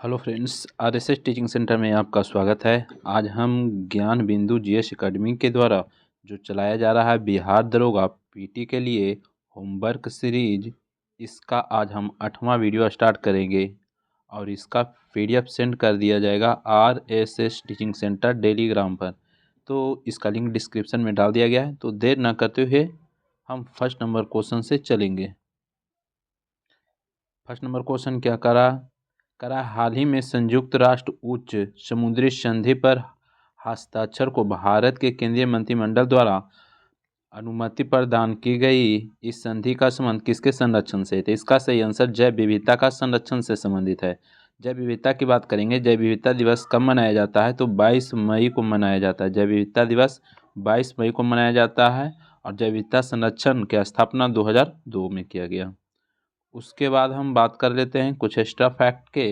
Hello friends, RSS teaching centre में आपका स्वागत है। आज हम ज्ञान बिंदु जीएस एकेडमी के द्वारा जो चलाया जा रहा है बिहार दरोगा पीटी के लिए होमवर्क सीरीज, इसका आज हम 8वां वीडियो स्टार्ट करेंगे और इसका पीडीएफ सेंड कर दिया जाएगा आरएसएस टीचिंग सेंटर टेलीग्राम पर। तो इसका लिंक डिस्क्रिप्शन में डाल दिया गया है। तो देर न करते हुए हम फर्स्ट नंबर क्वेश्चन से चलेंगे। फर्स्ट नंबर क्वेश्चन क्या करा हाल ही में संयुक्त राष्ट्र उच्च समुद्री संधि पर हस्ताक्षर को भारत के केंद्रीय मंत्रिमंडल द्वारा अनुमति प्रदान की गई। इस संधि का संबंध किसके संरक्षण से है? तो इसका सही आंसर जैव विविधता का संरक्षण से संबंधित है। जैव विविधता की बात करेंगे, जैव विविधता दिवस कब मनाया जाता है? तो 22 मई को मनाया जाता है। जैव विविधता दिवस 22 मई को मनाया जाता है और जैव विविधता संरक्षण की स्थापना 2002 में किया गया। उसके बाद हम बात कर लेते हैं कुछ एक्स्ट्रा फैक्ट के।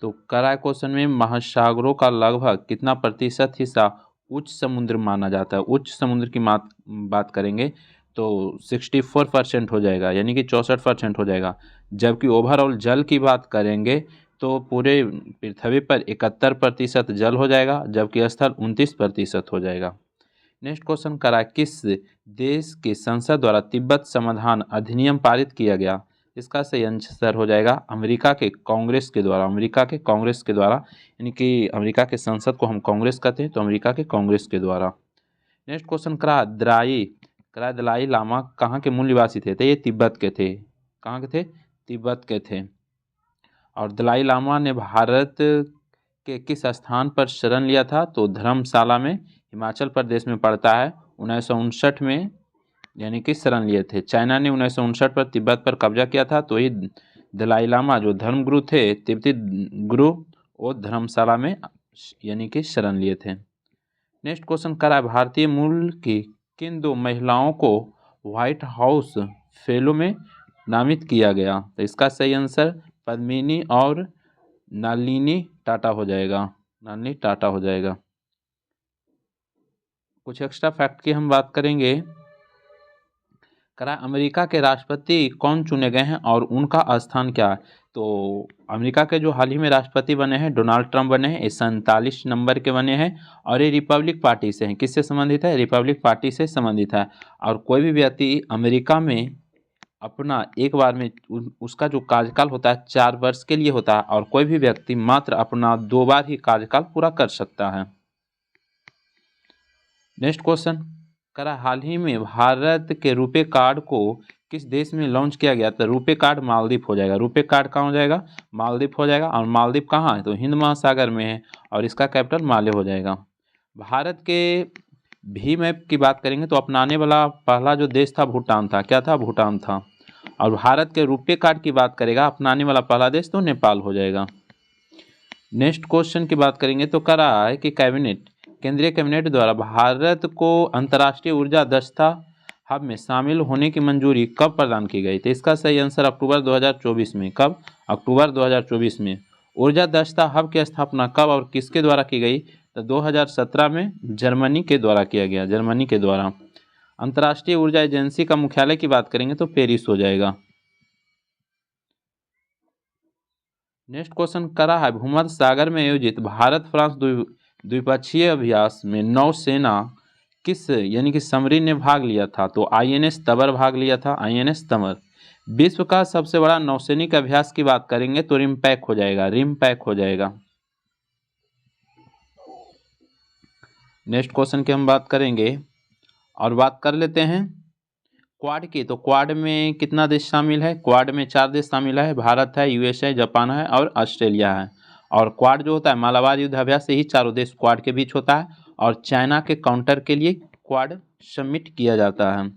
तो कराए क्वेश्चन में महासागरों का लगभग कितना प्रतिशत हिस्सा उच्च समुद्र माना जाता है? उच्च समुद्र की बात करेंगे तो 64% हो जाएगा, यानी कि 64% हो जाएगा। जबकि ओवरऑल जल की बात करेंगे तो पूरे पृथ्वी पर 71% जल हो जाएगा, जबकि स्थल 29% हो जाएगा। नेक्स्ट क्वेश्चन किस देश की संसद द्वारा तिब्बत समाधान अधिनियम पारित किया गया? इसका सही आंसर हो जाएगा अमेरिका के कांग्रेस के द्वारा। अमेरिका के कांग्रेस के द्वारा, यानी कि अमेरिका के संसद को हम कांग्रेस कहते हैं, तो अमेरिका के कांग्रेस के द्वारा। नेक्स्ट क्वेश्चन दलाई लामा कहाँ के मूल निवासी थे? तो ये तिब्बत के थे। कहाँ के थे? तिब्बत के थे। और दलाई लामा ने भारत के किस स्थान पर शरण लिया था? तो धर्मशाला में, हिमाचल प्रदेश में पड़ता है। 1959 में यानी कि शरण लिए थे। चाइना ने 1959 पर तिब्बत पर कब्जा किया था। तो ये दलाई लामा जो धर्मगुरु थे, तिब्बती गुरु, वो धर्मशाला में यानी कि शरण लिए थे। नेक्स्ट क्वेश्चन भारतीय मूल की किन दो महिलाओं को व्हाइट हाउस फेलो में नामित किया गया? तो इसका सही आंसर पद्मिनी और नलिनी टाटा हो जाएगा। नलिनी टाटा हो जाएगा। कुछ एक्स्ट्रा फैक्ट की हम बात करेंगे। अमेरिका के राष्ट्रपति कौन चुने गए हैं और उनका स्थान क्या है? तो अमेरिका के जो हाल ही में राष्ट्रपति बने हैं, डोनाल्ड ट्रंप बने हैं। ये 47 नंबर के बने हैं और ये रिपब्लिक पार्टी से हैं। किससे संबंधित है? रिपब्लिक पार्टी से संबंधित है। और कोई भी व्यक्ति अमेरिका में अपना एक बार में उसका जो कार्यकाल होता है 4 वर्ष के लिए होता है, और कोई भी व्यक्ति मात्र अपना 2 बार ही कार्यकाल पूरा कर सकता है। नेक्स्ट क्वेश्चन हाल ही में भारत के रुपे कार्ड को किस देश में लॉन्च किया गया? तो रुपे कार्ड मालदीव हो जाएगा। रुपे कार्ड कहाँ हो जाएगा? मालदीव हो जाएगा। और मालदीव कहाँ है? तो हिंद महासागर में है और इसका कैपिटल माले हो जाएगा। भारत के भीम ऐप की बात करेंगे तो अपनाने वाला पहला जो देश था भूटान था। क्या था? भूटान था। और भारत के रुपे कार्ड की बात करेगा अपनाने वाला पहला देश तो नेपाल हो जाएगा। नेक्स्ट क्वेश्चन की बात करेंगे तो है कि केंद्रीय कैबिनेट द्वारा भारत को अंतर्राष्ट्रीय ऊर्जा दक्षता हब में शामिल होने की मंजूरी कब प्रदान की गई? तो इसका सही आंसर अक्टूबर 2024 में। कब? अक्टूबर 2024 में। ऊर्जा दक्षता हब की स्थापना कब और किसके द्वारा की गई? तो 2017 में जर्मनी के द्वारा किया गया। जर्मनी के द्वारा। अंतर्राष्ट्रीय ऊर्जा एजेंसी का मुख्यालय की बात करेंगे तो पेरिस हो जाएगा। नेक्स्ट क्वेश्चन है भूमध्य सागर में आयोजित भारत फ्रांस द्विपक्षीय अभ्यास में नौसेना किस यानी कि समरी ने भाग लिया था? तो आईएनएस तबर भाग लिया था। आईएनएस तबर। विश्व का सबसे बड़ा नौसैनिक अभ्यास की बात करेंगे तो रिमपैक हो जाएगा। रिमपैक हो जाएगा। नेक्स्ट क्वेश्चन की हम बात करेंगे और बात कर लेते हैं क्वाड की। तो क्वाड में कितना देश शामिल है? क्वाड में 4 देश शामिल है। भारत है, यूएसए, जापान है और ऑस्ट्रेलिया है। और क्वाड जो होता है मालाबार युद्ध अभ्यास से ही चारों देश क्वाड के बीच होता है और चाइना के काउंटर के लिए क्वाड सबमिट किया जाता है।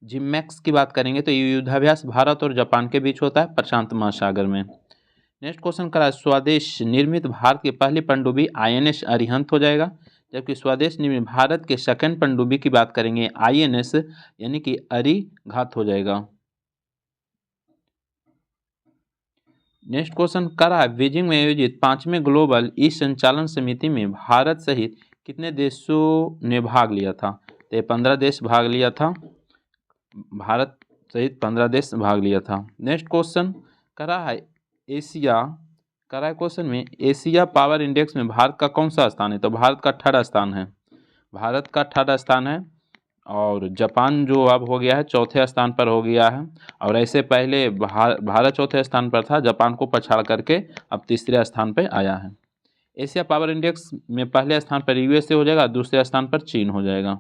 जिम्मैक्स की बात करेंगे तो युद्धाभ्यास भारत और जापान के बीच होता है प्रशांत महासागर में। नेक्स्ट क्वेश्चन स्वदेश निर्मित भारत की पहली पनडुब्बी आईएनएस अरिहंत हो जाएगा। जबकि स्वदेश निर्मित भारत के सेकंड पनडुब्बी की बात करेंगे आईएनएस यानी कि अरिघात हो जाएगा। नेक्स्ट क्वेश्चन बीजिंग में आयोजित 5वें ग्लोबल ई संचालन समिति में भारत सहित कितने देशों ने भाग लिया था? तो 15 देश भाग लिया था। भारत सहित 15 देश भाग लिया था। नेक्स्ट क्वेश्चन करा है एशिया, करा है क्वेश्चन में एशिया पावर इंडेक्स में भारत का कौन सा स्थान है? तो भारत का 8वां स्थान है, भारत का 8वां स्थान है। और जापान जो अब हो गया है 4थे स्थान पर हो गया है। और ऐसे पहले भारत 4थे स्थान पर था, जापान को पछाड़ करके अब 3रे स्थान पर आया है। एशिया पावर इंडेक्स में पहले स्थान पर यूएसए हो जाएगा, दूसरे स्थान पर चीन हो जाएगा।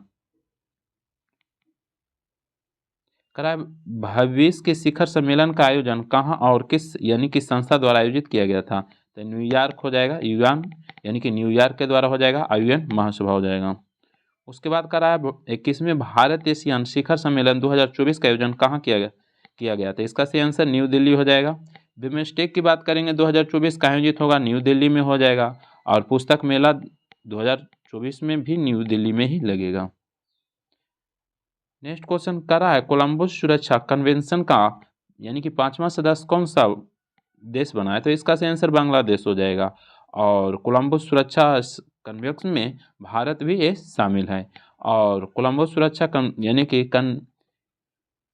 करा भविष्य के शिखर सम्मेलन का आयोजन कहाँ और किस यानी कि संस्था द्वारा आयोजित किया गया था? तो न्यूयॉर्क हो जाएगा, यूएन यानी कि न्यूयॉर्क के द्वारा हो जाएगा, यूएन महासभा हो जाएगा। उसके बाद करा है 21वें भारत एशियान शिखर सम्मेलन 2024 का आयोजन कहाँ किया गया था? इसका सही आंसर न्यू दिल्ली हो जाएगा। बिमस्टेक की बात करेंगे 2024 का आयोजित होगा, न्यू दिल्ली में हो जाएगा। और पुस्तक मेला 2024 में भी न्यू दिल्ली में ही लगेगा। नेक्स्ट क्वेश्चन करा है कोलंबस सुरक्षा कन्वेंशन का यानी कि 5वां सदस्य कौन सा देश बना है? तो इसका सही आंसर बांग्लादेश हो जाएगा। और कोलंबस सुरक्षा कन्वेंशन में भारत भी ये शामिल है। और कोलंबस सुरक्षा यानी कि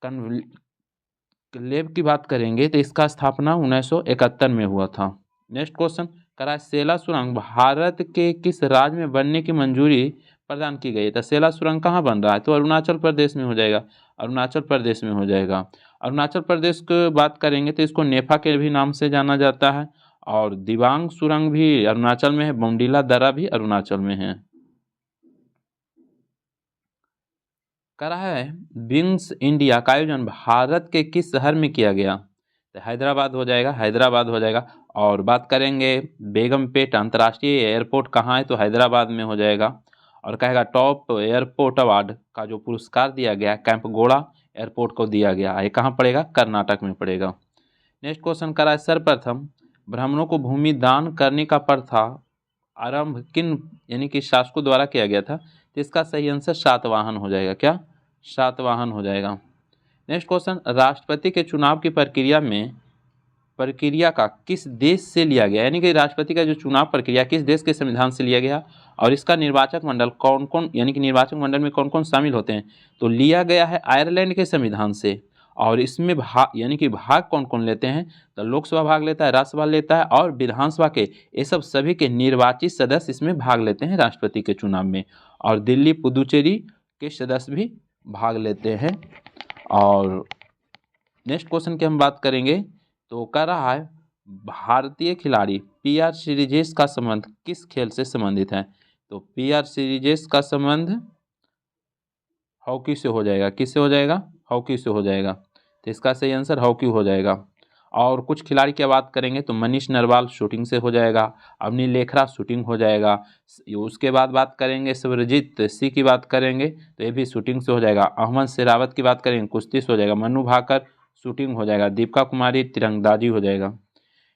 कन्क्लेव की बात करेंगे तो इसका स्थापना 1971 में हुआ था। नेक्स्ट क्वेश्चन करा सेला सुरंग भारत के किस राज्य में बनने की मंजूरी प्रदान की गई है? तो सेला सुरंग कहाँ बन रहा है? तो अरुणाचल प्रदेश में हो जाएगा, अरुणाचल प्रदेश में हो जाएगा। अरुणाचल प्रदेश की बात करेंगे तो इसको नेफा के भी नाम से जाना जाता है। और दिबांग सुरंग भी अरुणाचल में है, बोमडीला दर्रा भी अरुणाचल में है। करा है विंग्स इंडिया का आयोजन भारत के किस शहर में किया गया? तो हैदराबाद हो जाएगा, हैदराबाद हो जाएगा। और बात करेंगे बेगमपेट अंतर्राष्ट्रीय एयरपोर्ट कहाँ है? तो हैदराबाद में हो जाएगा। और कहेगा टॉप एयरपोर्ट अवार्ड का जो पुरस्कार दिया गया कैंपगोड़ा एयरपोर्ट को दिया गया, ये कहाँ पड़ेगा? कर्नाटक में पड़ेगा। नेक्स्ट क्वेश्चन करा है सर्वप्रथम ब्राह्मणों को भूमि दान करने का प्रथा आरंभ किन यानी कि शासकों द्वारा किया गया था? तो इसका सही आंसर सातवाहन हो जाएगा। क्या? सातवाहन हो जाएगा। नेक्स्ट क्वेश्चन राष्ट्रपति के चुनाव की प्रक्रिया का किस देश से लिया गया? यानी कि राष्ट्रपति का जो चुनाव प्रक्रिया किस देश के संविधान से लिया गया? और इसका निर्वाचक मंडल कौन कौन यानी कि निर्वाचक मंडल में कौन कौन शामिल होते हैं? तो लिया गया है आयरलैंड के संविधान से। और इसमें यानी कि भाग कौन कौन लेते हैं? तो लोकसभा भाग लेता है, राज्यसभा लेता है और विधानसभा के ये सब सभी के निर्वाचित सदस्य इसमें भाग लेते हैं राष्ट्रपति के चुनाव में। और दिल्ली पुदुचेरी के सदस्य भी भाग लेते हैं। और नेक्स्ट क्वेश्चन की हम बात करेंगे तो कह रहा है भारतीय खिलाड़ी पीआर सीरीजेस का संबंध किस खेल से संबंधित है? तो पीआर सीरीजेस का संबंध हॉकी से हो जाएगा। किससे हो जाएगा? हॉकी से हो जाएगा। तो इसका सही आंसर हॉकी हो जाएगा। और कुछ खिलाड़ी की बात करेंगे तो मनीष नरवाल शूटिंग से हो जाएगा, अवनी लेखरा शूटिंग हो जाएगा। उसके बाद बात करेंगे शिवरजीत सिंह की बात करेंगे तो ये भी शूटिंग से हो जाएगा। अहमद शेरावत की बात करेंगे कुश्ती से हो जाएगा। मनु भाकर शूटिंग हो जाएगा। दीपिका कुमारी तिरंगबाजी हो जाएगा।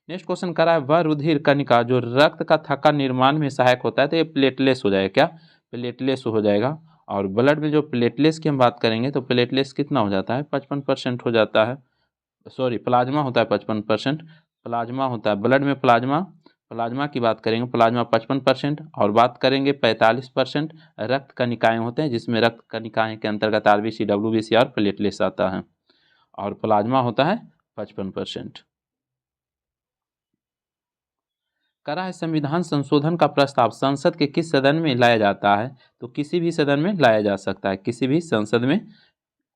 नेक्स्ट क्वेश्चन करा है वह रुधिर कणिका जो रक्त का थक्का निर्माण में सहायक होता है तो ये प्लेटलेस हो जाएगा। क्या? प्लेटलेस हो जाएगा। और ब्लड में जो प्लेटलेस की हम बात करेंगे तो प्लेटलेस कितना हो जाता है? 55% हो जाता है। सॉरी प्लाज्मा होता है 55%, प्लाज्मा होता है ब्लड में। प्लाज्मा की बात करेंगे प्लाज्मा 55%। और बात करेंगे 45% रक्त कणिकाएं होते हैं जिसमें रक्त कणिकाएं के अंतर्गत आरबीसी डब्ल्यूबीसी और प्लेटलेस आता है। और प्लाज्मा होता है 55%। करा है संविधान संशोधन का प्रस्ताव संसद के किस सदन में लाया जाता है? तो किसी भी सदन में लाया जा सकता है, किसी भी संसद में,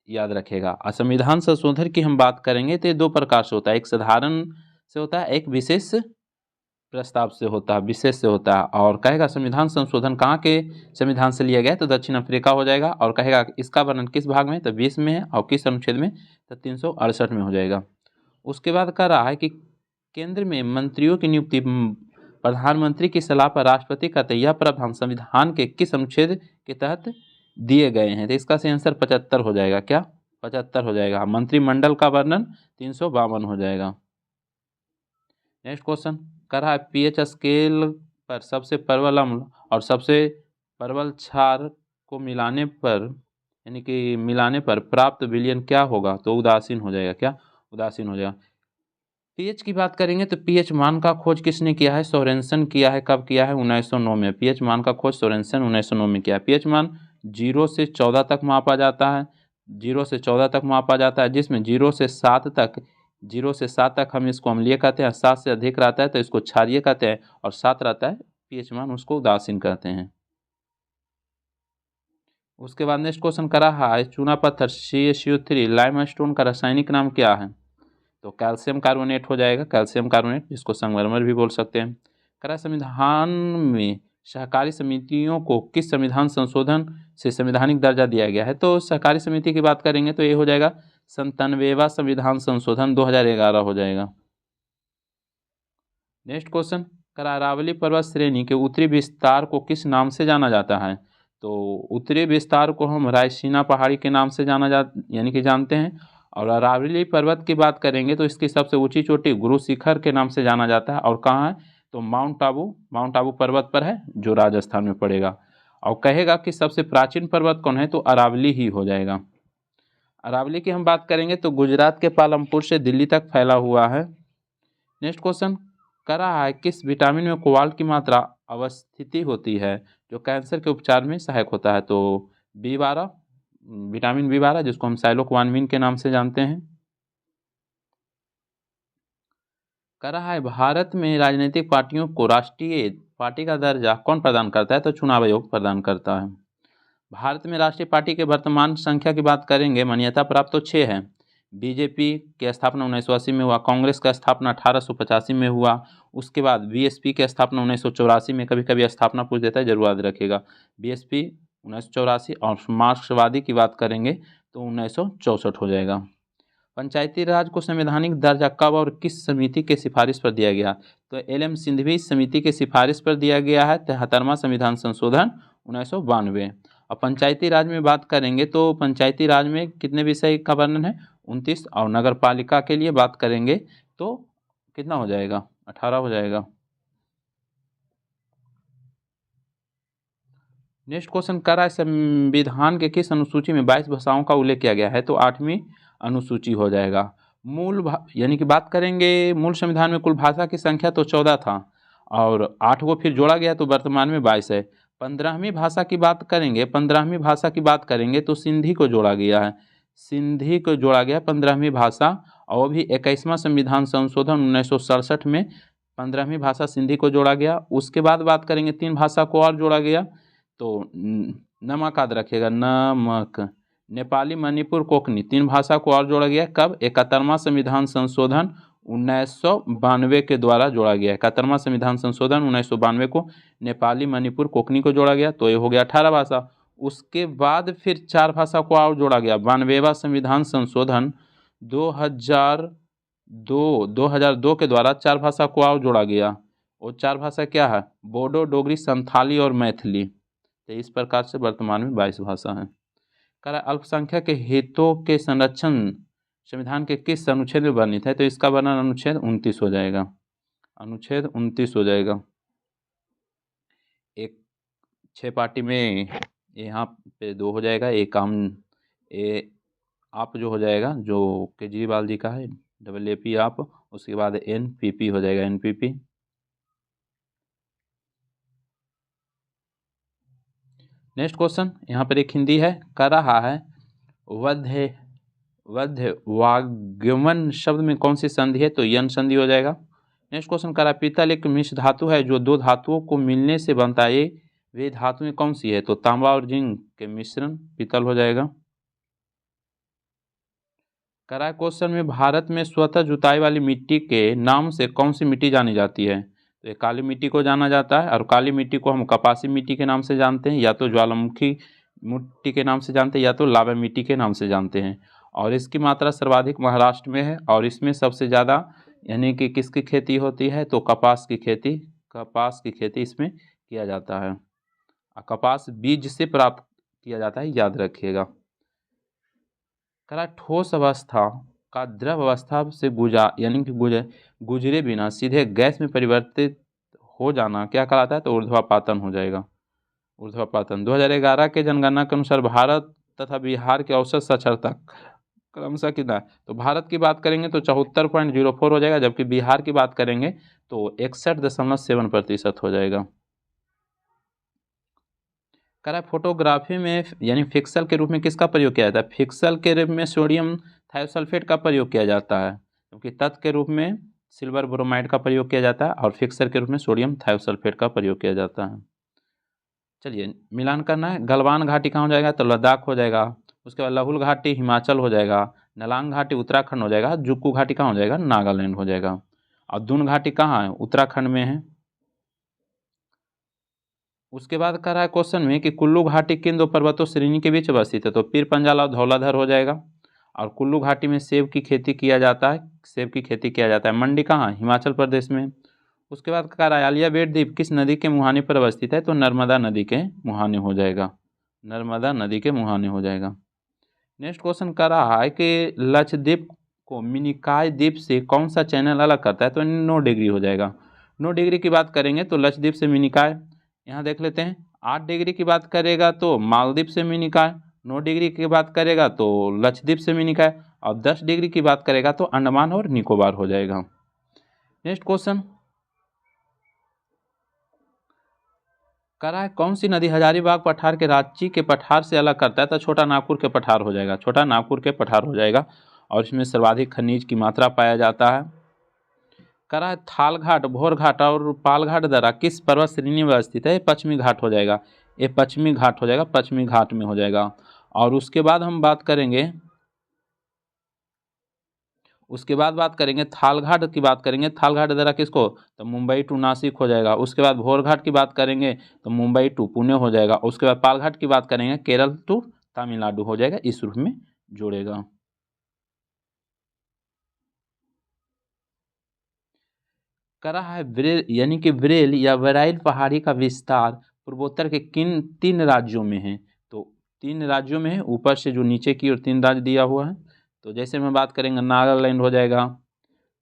याद रखेगा। और संविधान संशोधन की हम बात करेंगे तो ये 2 प्रकार से होता है, एक साधारण से होता है, एक विशेष प्रस्ताव से होता है, विशेष से होता है। और कहेगा संविधान संशोधन कहाँ के संविधान से लिया गया? तो दक्षिण अफ्रीका हो जाएगा। और कहेगा इसका वर्णन किस भाग में? तो 20 में है। और किस अनुच्छेद में? तो 368 में हो जाएगा। उसके बाद कह रहा है कि केंद्र में मंत्रियों की नियुक्ति प्रधानमंत्री की सलाह पर राष्ट्रपति का यह प्रावधान संविधान के किस अनुच्छेद के तहत दिए गए हैं? तो इसका सही आंसर 75 हो जाएगा। क्या? 75 हो जाएगा। मंत्रिमंडल का वर्णन 352 हो जाएगा। नेक्स्ट क्वेश्चन कर रहा है पीएच स्केल पर सबसे प्रबल अम्ल और सबसे प्रबल क्षार को मिलाने पर यानी कि मिलाने पर प्राप्त विलयन क्या होगा? तो उदासीन हो जाएगा। क्या? उदासीन हो जाएगा। पीएच की बात करेंगे तो पीएच मान का खोज किसने किया है? सोरेनसन किया है। कब किया है? 1909 में। पीएच मान का खोज सोरेनसन 1909 में किया है। पीएच मान 0 से 14 तक मापा जाता है, 0 से 14 तक मापा जाता है, जिसमें 0 से 7 तक 0 से 7 तक हम इसको अम्लीय कहते हैं, 7 से अधिक रहता है तो इसको क्षारीय कहते हैं, और 7 रहता है पीएच मान उसको उदासीन कहते हैं। उसके बाद नेक्स्ट क्वेश्चन करा है चूना पत्थर CaCO3 लाइमस्टोन का रासायनिक नाम क्या है? तो कैल्शियम कार्बोनेट हो जाएगा, कैल्शियम कार्बोनेट, जिसको संगमरमर भी बोल सकते हैं। करा संविधान में सहकारी समितियों को किस संविधान संशोधन से संवैधानिक दर्जा दिया गया है? तो सहकारी समिति की बात करेंगे तो ये हो जाएगा 97वां संविधान संशोधन 2011 हो जाएगा। नेक्स्ट क्वेश्चन करा अरावली पर्वत श्रेणी के उत्तरी विस्तार को किस नाम से जाना जाता है? तो उत्तरी विस्तार को हम रायसीना पहाड़ी के नाम से यानी कि जानते हैं। और अरावली पर्वत की बात करेंगे तो इसकी सबसे ऊंची चोटी गुरु शिखर के नाम से जाना जाता है। और कहाँ है? तो माउंट आबू पर्वत पर है, जो राजस्थान में पड़ेगा। और कहेगा कि सबसे प्राचीन पर्वत कौन है? तो अरावली ही हो जाएगा। अरावली की हम बात करेंगे तो गुजरात के पालमपुर से दिल्ली तक फैला हुआ है। नेक्स्ट क्वेश्चन करा है किस विटामिन में कोबाल्ट की मात्रा अवस्थिति होती है जो कैंसर के उपचार में सहायक होता है? तो B12, विटामिन B12, जिसको हम साइलोक्वानमिन के नाम से जानते हैं। करा है भारत में राजनीतिक पार्टियों को राष्ट्रीय पार्टी का दर्जा कौन प्रदान करता है? तो चुनाव आयोग प्रदान करता है। भारत में राष्ट्रीय पार्टी के वर्तमान संख्या की बात करेंगे, मान्यता प्राप्त तो 6 है। बीजेपी की स्थापना 1980 में हुआ, कांग्रेस का स्थापना 1885 में हुआ, उसके बाद बीएसपी की स्थापना 1984 में, कभी कभी स्थापना पूछ देता है, जरूर याद रखिएगा। बीएसपी 1984, और मार्क्सवादी की बात करेंगे तो 1964 हो जाएगा। पंचायती राज को संवैधानिक दर्जा कब और किस समिति के सिफारिश पर दिया गया? तो LM सिंघवी समिति के सिफारिश पर दिया गया है 73वां संविधान संशोधन 1992। और पंचायती राज में बात करेंगे तो पंचायती राज में कितने विषय का वर्णन है? 29। और नगर पालिका के लिए बात करेंगे तो कितना हो जाएगा? 18 हो जाएगा। नेक्स्ट क्वेश्चन कर रहा है संविधान के किस अनुसूची में 22 भाषाओं का उल्लेख किया गया है? तो 8वीं अनुसूची हो जाएगा। यानी कि बात करेंगे मूल संविधान में कुल भाषा की संख्या तो 14 था, और 8 को फिर जोड़ा गया तो वर्तमान में 22 है। 15वीं भाषा की बात करेंगे, 15वीं भाषा की बात करेंगे तो सिंधी को जोड़ा गया है, सिंधी को जोड़ा गया 15वीं भाषा। और भी 21वां संविधान संशोधन 1967 में 15वीं भाषा सिंधी को जोड़ा गया। उसके बाद बात करेंगे 3 भाषा को और जोड़ा गया, तो नमक याद रखिएगा, नमक, नेपाली, मणिपुर, कोंकणी, 3 भाषा को और जोड़ा गया। कब? 71वां संविधान संशोधन 1992 के द्वारा जोड़ा गया। 71वां संविधान संशोधन 1992 को नेपाली, मणिपुर, कोंकणी को जोड़ा गया, तो ये हो गया 18 भाषा। उसके बाद फिर 4 भाषा को और जोड़ा गया। 92वां संविधान संशोधन 2002 के द्वारा 4 भाषा को और जोड़ा गया। और 4 भाषा क्या है? बोडो, डोगरी, संथाली और मैथिली। तो इस प्रकार से वर्तमान में 22 भाषा हैं। कह रहा अल्पसंख्यक के हितों के संरक्षण संविधान के किस अनुच्छेद में वर्णित है? तो इसका वर्णन अनुच्छेद 29 हो जाएगा, अनुच्छेद 29 हो जाएगा। एक 6 पार्टी में यहाँ पे 2 हो जाएगा, एक आप जो हो जाएगा जो केजरीवाल जी का है, AAP आप, उसके बाद NPP हो जाएगा, NPP। नेक्स्ट क्वेश्चन यहाँ पर एक हिंदी है, कर रहा है वध्य वाग्यमन शब्द में कौन सी संधि है? तो यन संधि हो जाएगा। नेक्स्ट क्वेश्चन कर रहा है पीतल एक मिश्र धातु है जो 2 धातुओं को मिलने से बनता है, वे धातु में कौन सी है? तो तांबा और जिंक के मिश्रण पीतल हो जाएगा। करा है क्वेश्चन में भारत में स्वतः जुताई वाली मिट्टी के नाम से कौन सी मिट्टी जानी जाती है? तो ये काली मिट्टी को जाना जाता है, और काली मिट्टी को हम कपासी मिट्टी के नाम से जानते हैं, या तो ज्वालामुखी मिट्टी के नाम से जानते हैं, या तो लावा मिट्टी के नाम से जानते हैं। और इसकी मात्रा सर्वाधिक महाराष्ट्र में है, और इसमें सबसे ज़्यादा यानी कि किसकी खेती होती है? तो कपास की खेती इसमें किया जाता है। कपास बीज से प्राप्त किया जाता है, याद रखिएगा। करा ठोस अवस्था का द्रव अवस्था से गुजरे बिना सीधे गैस में परिवर्तित हो जाना क्या कहलाता है? तो ऊर्ध्वापातन हो जाएगा, ऊर्ध्वापातन। 2011 के जनगणना के अनुसार भारत तथा बिहार की औसत साक्षरता क्रमशः कितना है? तो भारत की बात करेंगे तो 74.04 हो जाएगा, जबकि बिहार की बात करेंगे तो 61.7% हो जाएगा। कह रहा है फोटोग्राफी में यानी फिक्सल के रूप में किसका प्रयोग किया जाता है? फिक्सल के रूप में सोडियम थायोसल्फेट का प्रयोग किया जाता है। क्योंकि तत्व के रूप में सिल्वर ब्रोमाइड का प्रयोग किया जाता है और फिक्सर के रूप में सोडियम थायोसल्फेट का प्रयोग किया जाता है। चलिए मिलान करना है। गलवान घाटी कहाँ हो जाएगा, तो लद्दाख हो जाएगा। उसके बाद लहुल घाटी हिमाचल हो जाएगा। नलांग घाटी उत्तराखंड हो जाएगा। जुक्कू घाटी कहाँ हो जाएगा, नागालैंड हो जाएगा। और दून घाटी कहाँ है, उत्तराखंड में है। उसके बाद कह रहा है क्वेश्चन में कि कुल्लू घाटी किन दो पर्वतों श्रेणी के बीच अवस्थित है, तो पीर पंजाल और धौलाधर हो जाएगा। और कुल्लू घाटी में सेब की खेती किया जाता है, सेब की खेती किया जाता है। मंडी कहाँ है, हिमाचल प्रदेश में। उसके बाद कह रहा है आलियाबेट द्वीप किस नदी के मुहाने पर अवस्थित है, तो नर्मदा नदी के मुहाने हो जाएगा, नर्मदा नदी के मुहाने हो जाएगा। नेक्स्ट क्वेश्चन कर रहा है कि लक्षद्वीप को मिनिकॉय द्वीप से कौन सा चैनल अलग करता है, तो 9 डिग्री हो जाएगा। 9 डिग्री की बात करेंगे तो लक्षद्वीप से मिनिकॉय, यहाँ देख लेते हैं। 8 डिग्री की बात करेगा तो मालदीव से मिनिकॉय, 9 डिग्री की बात करेगा तो लक्षद्वीप से मिनिकॉय, और 10 डिग्री की बात करेगा तो अंडमान और निकोबार हो जाएगा। नेक्स्ट क्वेश्चन कह रहा है कौन सी नदी हजारीबाग पठार के रांची के पठार से अलग करता है, तो छोटा नागपुर के पठार हो जाएगा, छोटा नागपुर के पठार हो जाएगा। और इसमें सर्वाधिक खनिज की मात्रा पाया जाता है। कह रहा है थालघाट, भोरघाट और पालघाट दर्रा किस पर्वत श्रेणी में स्थित है, पश्चिमी घाट हो जाएगा, ये पश्चिमी घाट हो जाएगा, पश्चिमी घाट में हो जाएगा। और उसके बाद हम बात करेंगे, उसके बाद बात करेंगे थालघाट की बात करेंगे। थालघाट दर्रा किसको, तो मुंबई टू नासिक हो जाएगा। उसके बाद भोरघाट की बात करेंगे तो मुंबई टू पुणे हो जाएगा। उसके बाद पालघाट की बात करेंगे केरल टू तमिलनाडु हो जाएगा, इस रूप में जोड़ेगा। कर रहा है ब्रेल यानी कि ब्रेल या वराइल पहाड़ी का विस्तार पूर्वोत्तर के किन 3 राज्यों में है, तो 3 राज्यों में है, ऊपर से जो नीचे की ओर 3 राज्य दिया हुआ है। तो जैसे मैं बात करेंगे नागालैंड हो जाएगा,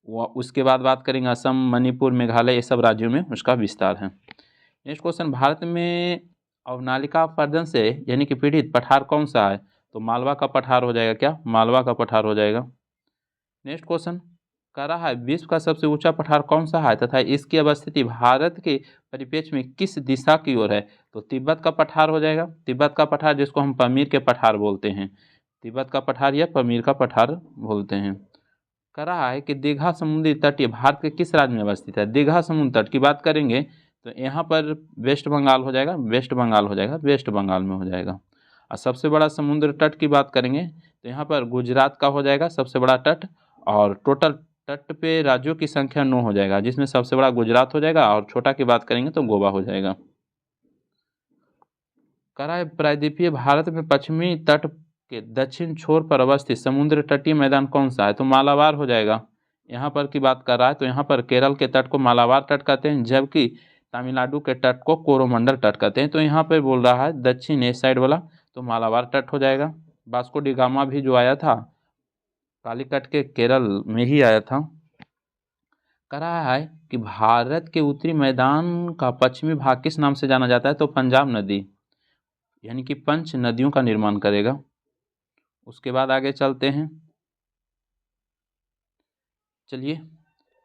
उसके बाद बात करेंगे असम, मणिपुर, मेघालय, ये सब राज्यों में उसका विस्तार है। नेक्स्ट क्वेश्चन भारत में अवनालिका अपरदन से यानी कि पीड़ित पठार कौन सा है, तो मालवा का पठार हो जाएगा, क्या मालवा का पठार हो जाएगा। नेक्स्ट क्वेश्चन कह रहा है विश्व का सबसे ऊंचा पठार कौन सा है तथा इसकी अवस्थिति भारत के परिप्रेक्ष्य में किस दिशा की ओर है, तो तिब्बत का पठार हो जाएगा, तिब्बत का पठार जिसको हम पमीर के पठार बोलते हैं, तिब्बत का पठार या पमीर का पठार बोलते हैं। कह रहा है कि दीघा समुद्री तट ये भारत के किस राज्य में अवस्थित है, दीघा समुद्र तट की बात करेंगे तो यहाँ पर वेस्ट बंगाल हो जाएगा, वेस्ट बंगाल हो जाएगा, वेस्ट बंगाल में हो जाएगा। और सबसे बड़ा समुद्र तट की बात करेंगे तो यहाँ पर गुजरात का हो जाएगा सबसे बड़ा तट। और टोटल तट पे राज्यों की संख्या 9 हो जाएगा, जिसमें सबसे बड़ा गुजरात हो जाएगा और छोटा की बात करेंगे तो गोवा हो जाएगा। कह रहा है प्रायद्वीपीय भारत में पश्चिमी तट के दक्षिण छोर पर अवस्थित समुद्र तटीय मैदान कौन सा है, तो मालाबार हो जाएगा। यहाँ पर की बात कर रहा है तो यहाँ पर केरल के तट को मालाबार तट कहते हैं, जबकि तमिलनाडु के तट को कोरोमंडल तट कहते हैं। तो यहाँ पर बोल रहा है दक्षिण ईस्ट साइड वाला तो मालाबार तट हो जाएगा। वास्को डी गामा भी जो आया था कालीकट के केरल में ही आया था। कह रहा है कि भारत के उत्तरी मैदान का पश्चिमी भाग किस नाम से जाना जाता है, तो पंजाब नदी यानी कि पंच नदियों का निर्माण करेगा। उसके बाद आगे चलते हैं, चलिए।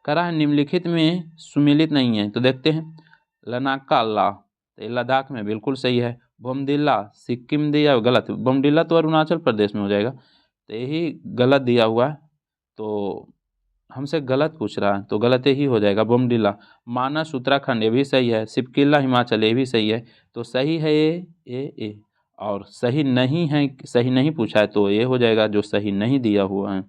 कह रहा है निम्नलिखित में सुमेलित नहीं है, तो देखते हैं। लनाका ला तो ये लद्दाख में बिल्कुल सही है। बोमडिला सिक्किम दिया गलत, बोमडिला तो अरुणाचल प्रदेश में हो जाएगा, तो यही गलत दिया हुआ है, तो हमसे गलत पूछ रहा है तो गलत ही हो जाएगा बोमडिला। मानस उत्तराखंड ये भी सही है, सिपकिला हिमाचल ये भी सही है, तो सही है ये। और सही नहीं है, सही नहीं पूछा है तो ये हो जाएगा जो सही नहीं दिया हुआ है।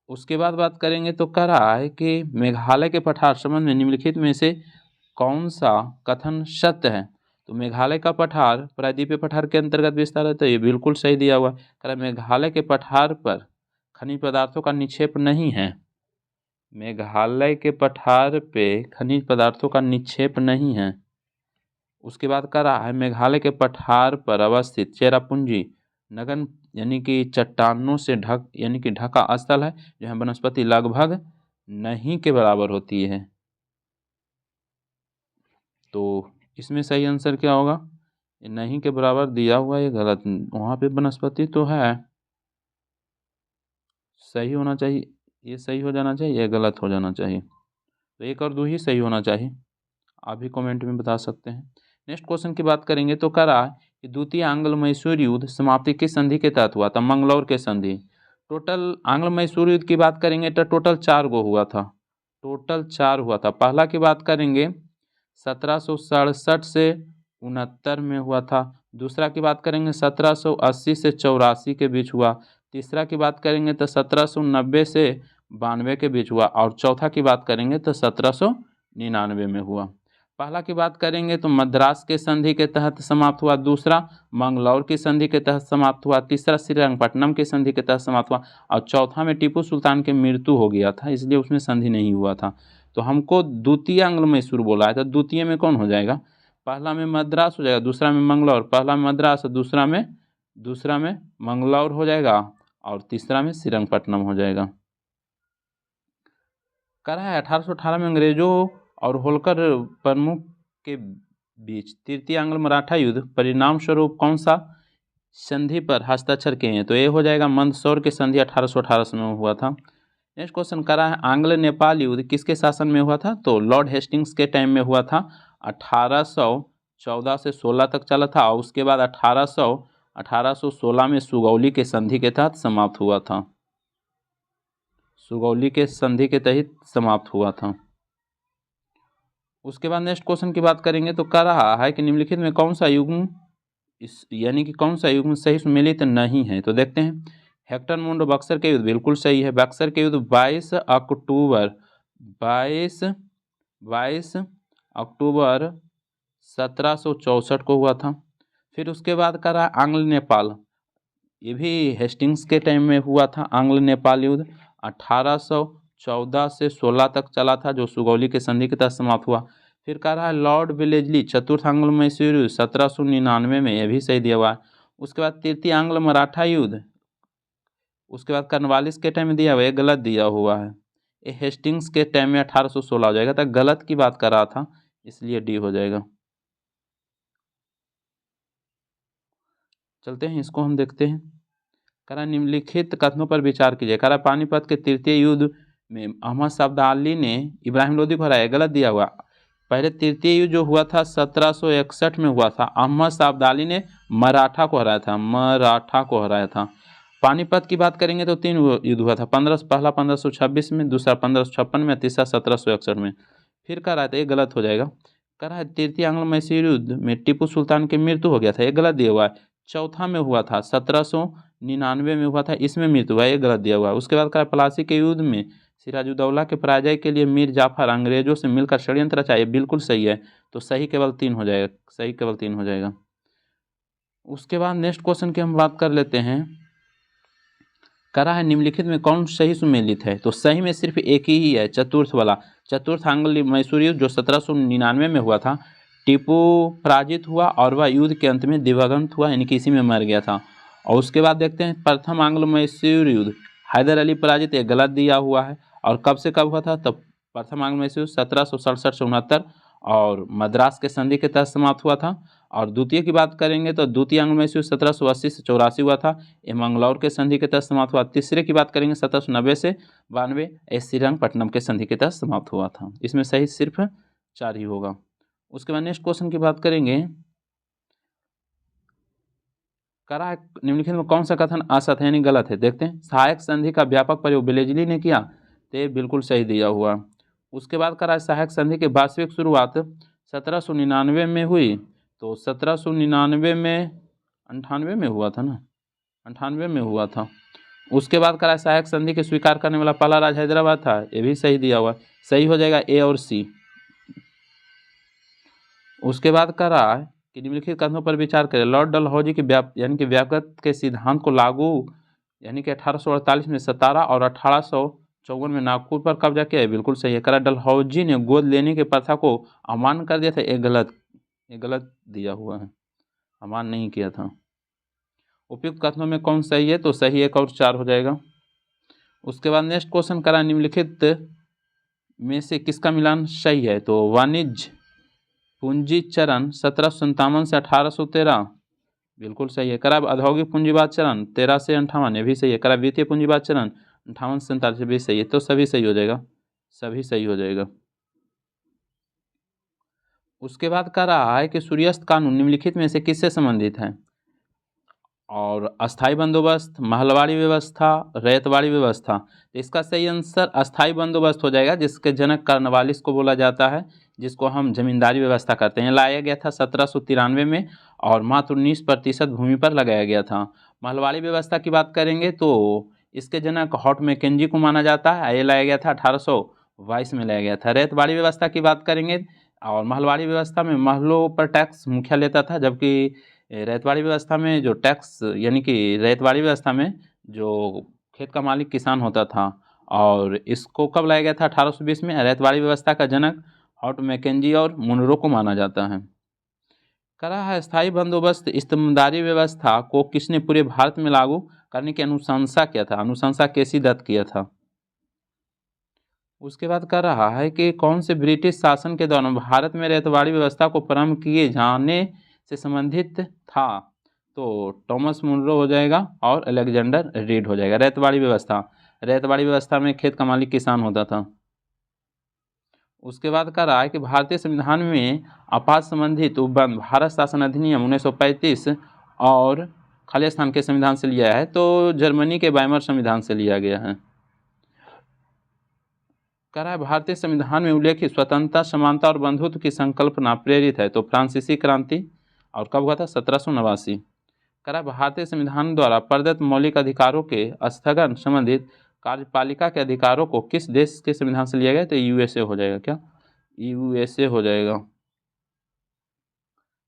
उसके बाद बात करेंगे तो कह रहा है कि मेघालय के पठार संबंध में निम्नलिखित में से कौन सा कथन सत्य है, तो मेघालय का पठार प्रायद्वीपीय पठार के अंतर्गत विस्तार है, तो ये बिल्कुल सही दिया हुआ है। कह रहा है मेघालय के पठार पर खनिज पदार्थों का निक्षेप नहीं है, मेघालय के पठार पे खनिज पदार्थों का निक्षेप नहीं है। उसके बाद कह रहा है मेघालय के पठार पर अवस्थित चेरापूंजी नगन यानी कि चट्टानों से यानी कि ढका स्थल है, जहाँ वनस्पति लगभग नहीं के बराबर होती है। तो इसमें सही आंसर क्या होगा, नहीं के बराबर दिया हुआ ये गलत, वहाँ पे वनस्पति तो है, सही होना चाहिए, ये सही हो जाना चाहिए, ये गलत हो जाना चाहिए। तो 1 और 2 ही सही होना चाहिए, आप भी कमेंट में बता सकते हैं। नेक्स्ट क्वेश्चन की बात करेंगे तो कह रहा है कि द्वितीय आंग्ल मैसूर युद्ध समाप्ति किस संधि के तहत हुआ था, मंगलौर के संधि। टोटल आंग्ल मैसूर युद्ध की बात करेंगे तो टोटल 4 गो हुआ था, टोटल 4 हुआ था। पहला की बात करेंगे 1767 से 69 में हुआ था। दूसरा की बात करेंगे 1780 से 84 के बीच हुआ। तीसरा की बात करेंगे तो 1790 से 92 के बीच हुआ। और चौथा की बात करेंगे तो 1799 में हुआ। पहला की बात करेंगे तो मद्रास के संधि के तहत समाप्त हुआ। दूसरा मंगलौर की संधि के तहत समाप्त हुआ। तीसरा श्रीरंगपट्टनम की संधि के तहत समाप्त हुआ। और चौथा में टीपू सुल्तान की मृत्यु हो गया था, इसलिए उसमें संधि नहीं हुआ था। तो हमको द्वितीय आंग्ल मैसूर बोला है, तो द्वितीय में कौन हो जाएगा? पहला में मद्रास हो जाएगा, दूसरा में मंगलौर। पहला में मद्रास, दूसरा में मंगलौर हो जाएगा, और तीसरा में श्रीरंगपट्टनम हो जाएगा। कह रहा है 1818 में अंग्रेजों और होलकर प्रमुख के बीच तृतीय आंग्ल मराठा युद्ध परिणाम स्वरूप कौन सा संधि पर हस्ताक्षर किए हैं? तो ये हो जाएगा मंदसौर की संधि 1818 में हुआ था। नेक्स्ट क्वेश्चन कह रहा है आंग्ल नेपाल युद्ध किसके शासन में हुआ था? तो लॉर्ड हेस्टिंग्स के टाइम में हुआ था। 1814 से 16 तक चला था, और उसके बाद 1816 में सुगौली के संधि के तहत समाप्त हुआ था। सुगौली के संधि के तहत समाप्त हुआ था। उसके बाद नेक्स्ट क्वेश्चन की बात करेंगे तो कह रहा है कि निम्नलिखित में कौन सा युग्म यानी कि कौन सा युग्म सही सुमेलित नहीं है? तो देखते हैं। हेक्टर मुंडो बक्सर के युद्ध बिल्कुल सही है। बक्सर के युद्ध 22 अक्टूबर 1764 को हुआ था। फिर उसके बाद कह रहा है आंग्ल नेपाल, ये भी हेस्टिंग्स के टाइम में हुआ था। आंग्ल नेपाल युद्ध 1814 से 16 तक चला था, जो सुगौली के संधि के तहत समाप्त हुआ। फिर कह रहा है लॉर्ड वेलेस्ली चतुर्थ आंग्ल मैसूर युद्ध 1799 में, यह भी सही दिया हुआ है। उसके बाद तृतीय आंग्ल मराठा युद्ध, उसके बाद कर्नवालिस के टाइम में दिया हुआ, ये गलत दिया हुआ है। ये हेस्टिंग्स के टाइम में 1816 हो जाएगा, तो गलत की बात कर रहा था, इसलिए डी हो जाएगा। चलते हैं, इसको हम देखते हैं। कह रहा निम्नलिखित कथनों पर विचार कीजिए। कह रहा पानीपत के तृतीय युद्ध में अहमद सफदर ने इब्राहिम लोदी को हराया, गलत दिया हुआ। पहले तृतीय युद्ध जो हुआ था 1761 में हुआ था। अहमद सफदर ने मराठा को हराया था। पानीपत की बात करेंगे तो 3 युद्ध हुआ था। पहला 1526 में, दूसरा 1556 में, तीसरा 1761 में। फिर कह रहा था ये गलत हो जाएगा। कह रहा है तृतीय आंग्ल मैसूर युद्ध में टीपू सुल्तान की मृत्यु हो गया था, ये गलत दिया हुआ है। चौथा में हुआ था 1799 में हुआ था, इसमें मृत्यु हुआ, ये गलत दिया हुआ है। उसके बाद कहा प्लासी के युद्ध में सिराजुद्दौला के पराजय के लिए मीर जाफर अंग्रेजों से मिलकर षड्यंत्र रचा, ये बिल्कुल सही है। तो सही केवल 3 हो जाएगा, सही केवल 3 हो जाएगा। उसके बाद नेक्स्ट क्वेश्चन की हम बात कर लेते हैं। कह रहा है निम्नलिखित में कौन सही सुमेलित है? तो सही में सिर्फ एक ही है, चतुर्थ वाला। चतुर्थ आंग्ल मैसूर युद्ध जो 1799 में हुआ था, टीपू पराजित हुआ और वह युद्ध के अंत में दिवंगत हुआ, यानी कि इसी में मर गया था। और उसके बाद देखते हैं प्रथम आंग्ल मैसूर युद्ध हैदर अली पराजित, ये गलत दिया हुआ है। और कब से कब हुआ था? तब प्रथम आंग्ल मैसूर 1767 से 69 और मद्रास के संधि के तहत समाप्त हुआ था। और द्वितीय की बात करेंगे तो द्वितीय आंग्ल मैसूर 1780 से 84 हुआ था, ये मंगलौर के संधि के तहत समाप्त हुआ। तीसरे की बात करेंगे 1790 से 92, ये श्रीरंगपट्टनम के संधि के तहत समाप्त हुआ था। इसमें सही सिर्फ 4 ही होगा। उसके बाद नेक्स्ट क्वेश्चन की बात करेंगे। कह रहा है निम्नलिखित में कौन सा कथन असत्य यानी गलत है? देखते हैं। सहायक संधि का व्यापक प्रयोग वेलेस्ली ने किया, तो ये बिल्कुल सही दिया हुआ। उसके बाद कह रहा है सहायक संधि की वास्तविक शुरुआत 1799 में हुई, तो 1799 में 98 में हुआ था ना, 98 में हुआ था। उसके बाद कह रहा है सहायक संधि के स्वीकार करने वाला पहला राज्य हैदराबाद था, ये भी सही दिया हुआ। सही हो जाएगा ए और सी। उसके बाद कह रहा है कि निम्नलिखित कथनों पर विचार करें। लॉर्ड डलहौजी के यानी कि व्यापक के सिद्धांत को लागू यानी कि 1848 में सतारा और 1854 में नागपुर पर कब्जा किया है, बिल्कुल सही है। करा डलहौजी ने गोद लेने की प्रथा को अमान्य कर दिया था, ये गलत दिया हुआ है, अमान्य नहीं किया था। उपयुक्त कथनों में कौन सही है? तो सही 1 और 4 हो जाएगा। उसके बाद नेक्स्ट क्वेश्चन करा निम्नलिखित में से किसका मिलान सही है? तो वाणिज्य पूंजी चरण 1757 से 1813, बिल्कुल सही है। करा औद्योगिक पूंजीवाद चरण 13 से 58, ये भी सही है। करा वित्तीय पूंजीवाद चरण 58 से 47 भी सही है। तो सभी सही हो जाएगा, सभी सही हो जाएगा। उसके बाद कह रहा है कि सूर्यास्त कानून निम्नलिखित में से किससे संबंधित है? और अस्थाई बंदोबस्त, महलवाड़ी व्यवस्था, रैयतवाड़ी व्यवस्था। तो इसका सही आंसर अस्थाई बंदोबस्त हो जाएगा, जिसके जनक कार्नवालिस को बोला जाता है, जिसको हम जमींदारी व्यवस्था करते हैं। लाया गया था 1793 में और मात्र 19% भूमि पर लगाया गया था। महलवाड़ी व्यवस्था की बात करेंगे तो इसके जनक हॉट मैकेंजी को माना जाता है। ये लाया गया था 1822 में लाया गया था। रैयतवाड़ी व्यवस्था की बात करेंगे और महलवाड़ी व्यवस्था में महलों पर टैक्स मुखिया लेता था, जबकि रैयतवाड़ी व्यवस्था में जो टैक्स यानी कि रैयतवाड़ी व्यवस्था में जो खेत का मालिक किसान होता था, और इसको कब लाया गया था 1820 में। रैयतवाड़ी व्यवस्था का जनक हॉट मैकेंजी और मुनरो को माना जाता है। करा है स्थायी बंदोबस्त इस्तेमालदारी व्यवस्था को किसने पूरे भारत में लागू करने की अनुशंसा किया था। अनुशंसा केसी दत्त किया था। उसके बाद कर रहा है कि कौन से ब्रिटिश शासन के दौरान भारत में रैयतवाड़ी व्यवस्था को प्रारंभ किए जाने से संबंधित था। तो टॉमस मुनरो हो जाएगा और अलेक्जेंडर रीड हो जाएगा। रैयतवाड़ी व्यवस्था में खेत का मालिक किसान होता था। उसके बाद कह रहा है कि भारतीय संविधान में आपात संबंधित उपबंध भारत शासन अधिनियम 1935 और खालिस्तान के संविधान से लिया है। तो जर्मनी के वाइमर संविधान से लिया गया है। कह रहा है भारतीय संविधान में उल्लेखित स्वतंत्रता, समानता और बंधुत्व की संकल्पना प्रेरित है। तो फ्रांसीसी क्रांति और कब हुआ था 1789। कह रहा है भारतीय संविधान द्वारा प्रदत्त मौलिक अधिकारों के स्थगन संबंधित कार्यपालिका के अधिकारों को किस देश के संविधान से लिया गया। तो यूएसए हो जाएगा। क्या यूएसए हो जाएगा।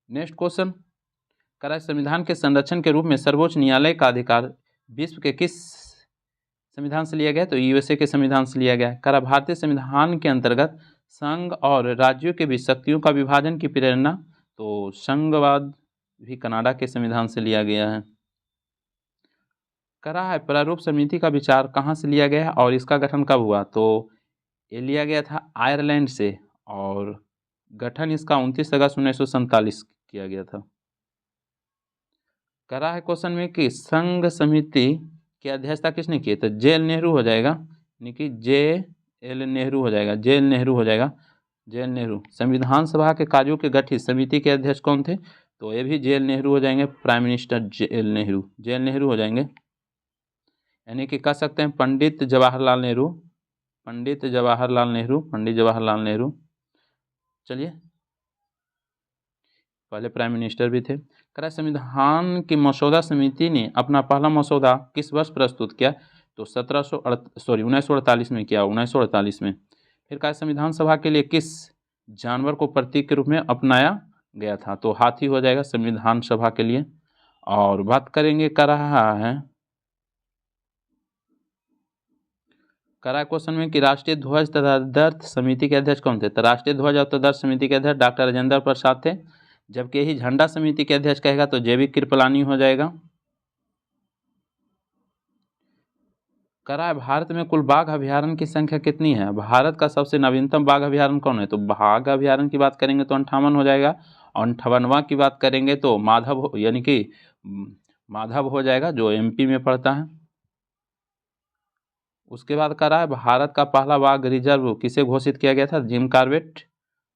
नेक्स्ट क्वेश्चन कह रहा है संविधान के संरक्षण के रूप में सर्वोच्च न्यायालय का अधिकार विश्व के किस संविधान से लिया गया। तो यूएसए के संविधान से लिया गया। कह रहा भारतीय संविधान के अंतर्गत संघ और राज्यों के बीच शक्तियों का विभाजन की प्रेरणा। तो संघवाद भी कनाडा के संविधान से लिया गया है। कह रहा है प्रारूप समिति का विचार कहाँ से लिया गया और इसका गठन कब हुआ। तो ये लिया गया था आयरलैंड से और गठन इसका 29 अगस्त 1947 किया गया था। कह रहा है क्वेश्चन में कि संघ समिति की अध्यक्षता किसने की। तो जेएल नेहरू हो जाएगा, यानी कि जेएल नेहरू हो जाएगा। जेएल नेहरू हो जाएगा। जेएल नेहरू। संविधान सभा के कार्यों के गठित समिति के अध्यक्ष कौन थे। तो ये भी जेएल नेहरू हो जाएंगे। Prime minister JL Nehru. JL Nehru हो जाएंगे, यानी कि कह सकते हैं पंडित जवाहरलाल नेहरू। पंडित जवाहरलाल नेहरू। पंडित जवाहरलाल नेहरू। चलिए, पहले प्राइम मिनिस्टर भी थे। कह रहा संविधान की मसौदा समिति ने अपना पहला मसौदा किस वर्ष प्रस्तुत किया। तो 1948 में किया। 1948 में। फिर कहा संविधान सभा के लिए किस जानवर को प्रतीक के रूप में अपनाया गया था। तो हाथी हो जाएगा संविधान सभा के लिए। और बात करेंगे कर रहा है क्वेश्चन में कि राष्ट्रीय ध्वज तथा तदर्थ समिति के अध्यक्ष कौन थे। तो राष्ट्रीय ध्वज और तदर्थ समिति के अध्यक्ष डॉक्टर राजेंद्र प्रसाद थे, जबकि यही झंडा समिति के अध्यक्ष कहेगा तो जेबी कृपलानी हो जाएगा। कह रहा है भारत में कुल बाघ अभ्यारण्य की संख्या कितनी है। भारत का सबसे नवीनतम बाघ अभ्यारण्य कौन है। तो बाघ अभ्यारण्य की बात करेंगे तो 58 हो जाएगा। और 58वां की बात करेंगे तो माधव यानी कि माधव हो जाएगा, जो एमपी में पड़ता है। उसके बाद कह रहा है भारत का पहला बाघ रिजर्व किसे घोषित किया गया था। जिम कॉर्बेट,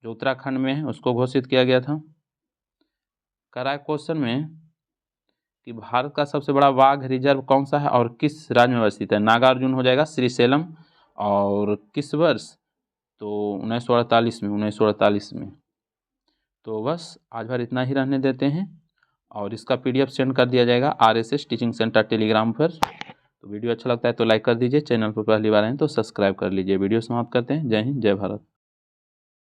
जो उत्तराखंड में है, उसको घोषित किया गया था। कह रहा है क्वेश्चन में कि भारत का सबसे बड़ा बाघ रिजर्व कौन सा है और किस राज्य में अवस्थित है। नागार्जुन हो जाएगा, श्रीशैलम। और किस वर्ष। तो 1948 में। 1948 में। तो बस आज भर इतना ही रहने देते हैं और इसका PDF सेंड कर दिया जाएगा RSS टीचिंग सेंटर टेलीग्राम पर। तो वीडियो अच्छा लगता है तो लाइक कर दीजिए। चैनल पर पहली बार आए तो सब्सक्राइब कर लीजिए। वीडियो समाप्त करते हैं। जय हिंद, जय भारत।